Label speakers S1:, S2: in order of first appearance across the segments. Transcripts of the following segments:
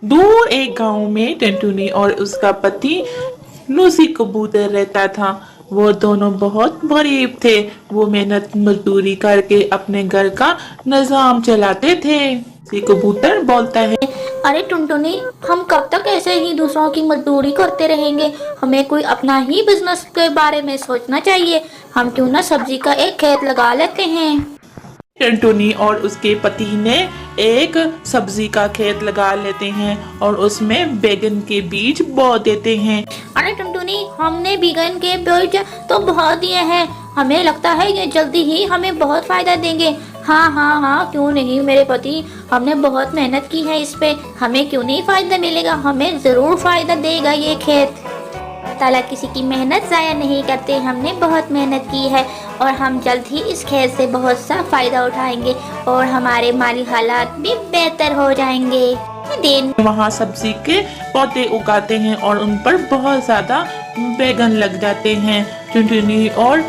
S1: दूर एक गांव में टुनटुनी और उसका पति लूसी कबूतर रहता था। वो दोनों बहुत गरीब थे। वो मेहनत मजदूरी करके अपने घर का निजाम चलाते थे। लूसी कबूतर बोलता है,
S2: अरे टुनटुनी, हम कब तक ऐसे ही दूसरों की मजदूरी करते रहेंगे? हमें कोई अपना ही बिजनेस के बारे में सोचना चाहिए। हम क्यों ना सब्जी का एक खेत लगा लेते हैं।
S1: टुनटुनी और उसके पति ने एक सब्जी का खेत लगा लेते हैं और उसमें बैगन के बीज बो देते हैं।
S2: अरे टुनटुनी, हमने बैगन के बीज तो बो दिए हैं। हमें लगता है ये जल्दी ही हमें बहुत फायदा देंगे। हाँ हाँ हाँ, क्यों नहीं मेरे पति, हमने बहुत मेहनत की है इस पे। हमें क्यों नहीं फायदा मिलेगा, हमें जरूर फायदा देगा ये खेत। ताला किसी की मेहनत ज़ाया नहीं करते। हमने बहुत मेहनत की है और हम जल्द ही इस खेत से बहुत सा फायदा उठाएंगे और हमारे माली हालात भी बेहतर हो जाएंगे। दिन
S1: वहाँ सब्जी के पौधे उगाते हैं और उन पर बहुत ज्यादा बैगन लग जाते हैं। टुनटुनी और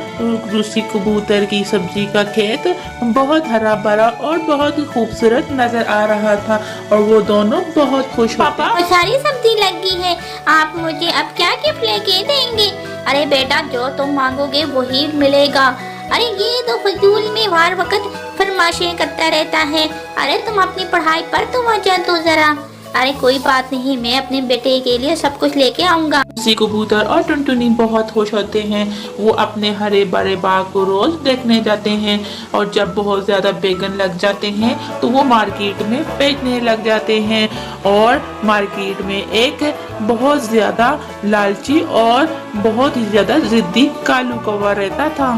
S1: रूसी कबूतर की सब्जी का खेत बहुत हरा भरा और बहुत खूबसूरत नजर आ रहा था और वो दोनों बहुत खुश। पापा,
S2: सारी सब्जी लगी है, आप मुझे अब क्या गिफ्ट लेके देंगे? अरे बेटा, जो तुम मांगोगे वही मिलेगा। अरे ये तो फजूल में हर वक्त फरमाइशें करता रहता है। अरे तुम अपनी पढ़ाई पर तवज्जो दो जरा। अरे कोई बात नहीं, मैं अपने बेटे के लिए सब कुछ लेके आऊंगा।
S1: रूसी कबूतर और टुनटुनी बहुत खुश होते हैं। वो अपने हरे भरे बाग को रोज देखने जाते हैं और जब बहुत ज्यादा बैगन लग जाते हैं तो वो मार्केट में बेचने लग जाते हैं। और मार्केट में एक बहुत ज्यादा लालची और बहुत ही ज्यादा जिद्दी कालू कौवा रहता था।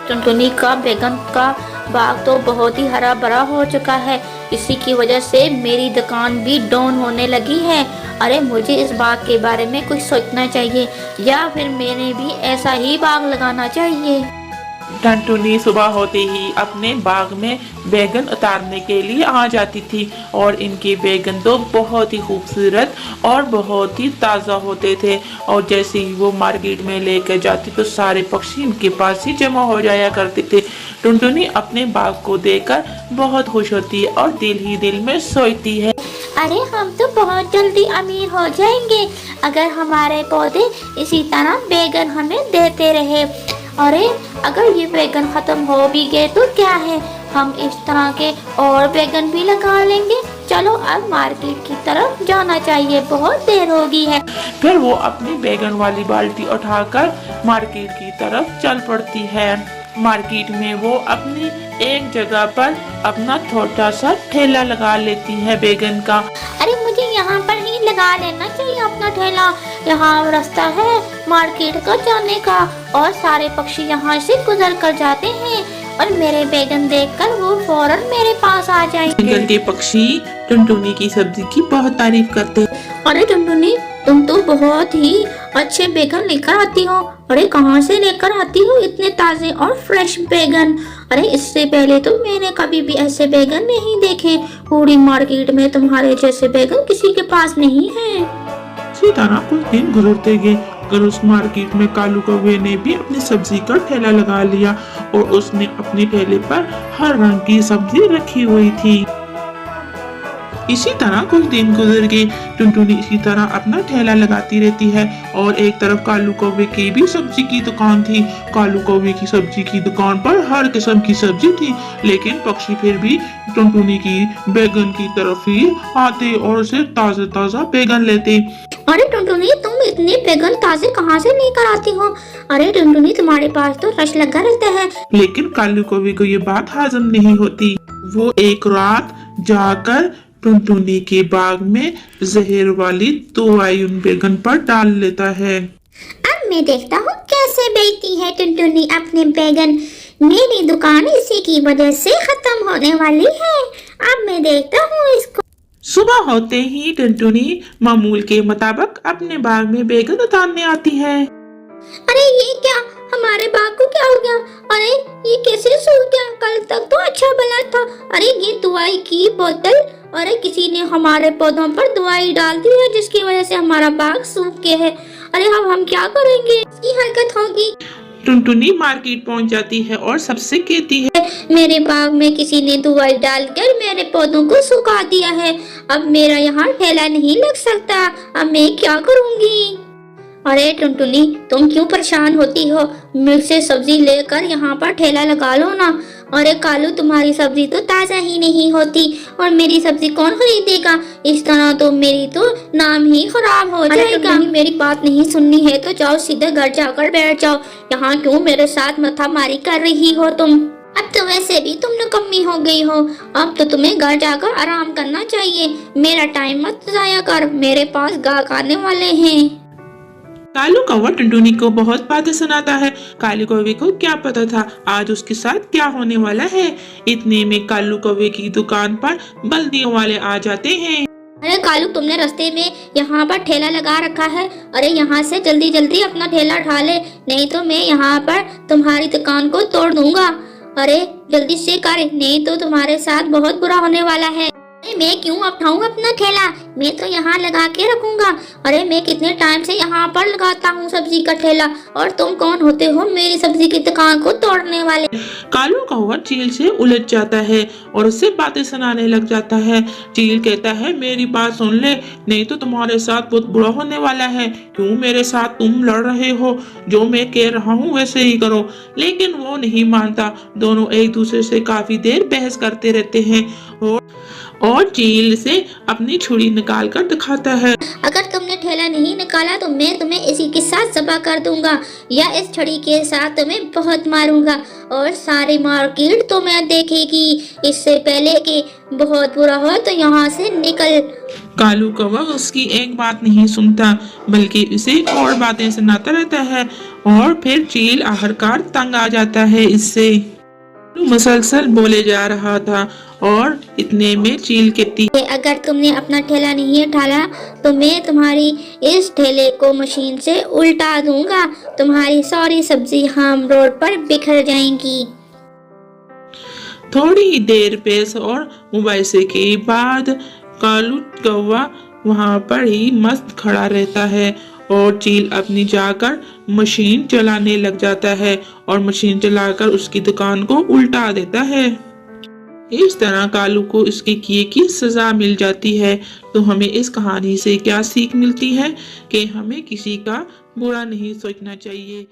S2: टुनटुनी का बैगन का बाग तो बहुत ही हरा भरा हो चुका है। इसी की वजह से मेरी दुकान भी डाउन होने लगी है। अरे मुझे इस बाग के बारे में कुछ सोचना चाहिए, या फिर मैंने भी ऐसा ही बाग लगाना चाहिए।
S1: टुनटुनी सुबह होते ही अपने बाग में बैगन उतारने के लिए आ जाती थी और इनके बैगन तो बहुत ही खूबसूरत और बहुत ही ताज़ा होते थे। और जैसे ही वो मार्केट में लेकर जाती तो सारे पक्षी इनके पास ही जमा हो जाया करते थे। टुनटुनी अपने बाग को देखकर बहुत खुश होती है और दिल ही दिल में सोचती है,
S2: अरे हम तो बहुत जल्दी अमीर हो जाएंगे अगर हमारे पौधे इसी तरह बैगन हमें देते रहे। अरे अगर ये बैगन खत्म हो भी गए तो क्या है, हम इस तरह के और बैगन भी लगा लेंगे। चलो अब मार्केट की तरफ जाना चाहिए, बहुत देर हो गई है।
S1: फिर वो अपनी बैगन वाली बाल्टी उठाकर मार्केट की तरफ चल पड़ती है। मार्केट में वो अपनी एक जगह पर अपना छोटा सा ठेला लगा लेती है बैगन का।
S2: अरे मुझे यहाँ पर ही लगा लेना चाहिए अपना ठेला। यहाँ रास्ता है मार्केट का जाने का और सारे पक्षी यहाँ से गुजर कर जाते हैं और मेरे बैगन देखकर वो फौरन मेरे पास आ जाएंगे।
S1: जंगल के पक्षी टुनटुनी की सब्जी की बहुत तारीफ करते हैं।
S2: अरे टुनटुनी, तुम तो बहुत ही अच्छे बैगन लेकर आती हो। अरे कहाँ से लेकर आती हो इतने ताजे और फ्रेश बैगन? अरे इससे पहले तो मैंने कभी भी ऐसे बैगन नहीं देखे। पूरी मार्केट में तुम्हारे जैसे बैगन किसी के पास नहीं है।
S1: इसी तरह कुछ दिन गुजरते गए और उस मार्केट में कालू कौवे ने भी अपनी सब्जी का ठेला लगा लिया और उसने अपने ठेले पर हर रंग की सब्जी रखी हुई थी। इसी तरह कुछ दिन गुजर गए। टुनटुनी इसी तरह अपना ठेला लगाती रहती है और एक तरफ कालू कौवे की भी सब्जी की दुकान थी। कालू कौवे की सब्जी की दुकान पर हर किस्म की सब्जी थी, लेकिन पक्षी फिर भी टुनटुनी की बैगन की तरफ ही आते और उसे ताजा ताजा बैगन लेते।
S2: अरे टुनटुनी, तुम इतने बैगन ताजे कहाँ से लेकर आती हो? अरे टुनटुनी, तुम्हारे पास तो रश लगा रहता है।
S1: लेकिन कालू कौवे को ये बात हाजम नहीं होती। वो एक रात जाकर टुनटुनी के बाग में जहर वाली दवाई उन बैगन पर डाल लेता है।
S2: अब मैं देखता हूँ कैसे बेचती है टुनटुनी अपने बैगन। मेरी दुकान इसी की वजह से खत्म होने वाली है। अब मैं देखता हूँ इसको।
S1: सुबह होते ही टुनटुनी मामूल के मुताबिक अपने बाग में बैगन उतारने आती है।
S2: अरे ये क्या, हमारे बाग को क्या हो गया? अरे ये कैसे सूख गया? कल तक तो अच्छा भला था। अरे ये दवाई की बोतल, अरे किसी ने हमारे पौधों पर दवाई डाल दी है जिसकी वजह से हमारा बाग सूख गया है। अरे अब हम क्या करेंगे? इसकी हरकत होगी।
S1: टुनटुनी मार्केट पहुंच जाती है और सबसे कहती है,
S2: मेरे बाग में किसी ने दवाई डालकर मेरे पौधों को सुखा दिया है। अब मेरा यहाँ ठेला नहीं लग सकता। अब मैं क्या करूँगी? अरे टुनटुनी, तुम क्यों परेशान होती हो? मुझसे सब्जी लेकर यहाँ पर ठेला लगा लो ना। अरे कालू, तुम्हारी सब्जी तो ताज़ा ही नहीं होती और मेरी सब्जी कौन खरीदेगा? इस तरह तो मेरी तो नाम ही खराब हो जाएगा। मेरी बात नहीं सुननी है तो जाओ सीधे घर जाकर बैठ जाओ। यहाँ क्यों मेरे साथ मारी कर रही हो तुम? अब तो वैसे भी तुम निकम्मी हो गई हो। अब तो तुम्हें घर जाकर आराम करना चाहिए। मेरा टाइम मत जाया कर, मेरे पास गाहक आने वाले हैं।
S1: कालू कौवा टुनटुनी को बहुत बातें सुनाता है। कालू कौवे को क्या पता था आज उसके साथ क्या होने वाला है। इतने में कालू कौवे की दुकान पर बल्दियों वाले आ जाते हैं।
S2: अरे कालू, तुमने रास्ते में यहाँ पर ठेला लगा रखा है। अरे यहाँ से जल्दी जल्दी अपना ठेला उठा ले, नहीं तो मैं यहाँ पर तुम्हारी दुकान को तोड़ दूंगा। अरे जल्दी से कर, नहीं तो तुम्हारे साथ बहुत बुरा होने वाला है। मैं क्यों उठाऊं अपना ठेला? मैं तो यहाँ लगा के रखूंगा। अरे मैं कितने टाइम से यहाँ पर लगाता हूँ सब्जी का ठेला, और तुम कौन होते हो मेरी सब्जी की दुकान को तोड़ने वाले?
S1: कालू कौवा चील से उलझ जाता है और उससे बातें सुनाने लग जाता है। चील कहता है, मेरी बात सुन ले, नहीं तो तुम्हारे साथ बहुत बुरा होने वाला है। क्यों मेरे साथ तुम लड़ रहे हो? जो मैं कह रहा हूँ वैसे ही करो। लेकिन वो नहीं मानता। दोनों एक दूसरे से काफी देर बहस करते रहते हैं और चील से अपनी छुरी निकाल कर दिखाता है।
S2: अगर तुमने ठेला नहीं निकाला तो मैं तुम्हें इसी के साथ ज़बह कर दूंगा, या इस छड़ी के साथ तुम्हें बहुत मारूंगा और सारी मार्केट तुम्हें देखेगी। इससे पहले कि बहुत बुरा हो तो यहाँ से निकल।
S1: कालू कौवा उसकी एक बात नहीं सुनता, बल्कि उसे और बातें सुनाता रहता है और फिर चील आखिरकार तंग आ जाता है इससे। मुसलसल बोले जा रहा था और इतने में चील कहती है,
S2: अगर तुमने अपना ठेला नहीं उठाया तो मैं तुम्हारी इस ठेले को मशीन से उल्टा दूंगा। तुम्हारी सारी सब्जी हम रोड पर बिखर जाएंगी।
S1: थोड़ी ही देर बहस और मुबाहिसे के बाद कालू कौवा वहाँ पर ही मस्त खड़ा रहता है और चील अपनी जाकर मशीन चलाने लग जाता है और मशीन चलाकर उसकी दुकान को उल्टा देता है। इस तरह कालू को इसके किए की सजा मिल जाती है। तो हमें इस कहानी से क्या सीख मिलती है कि हमें किसी का बुरा नहीं सोचना चाहिए।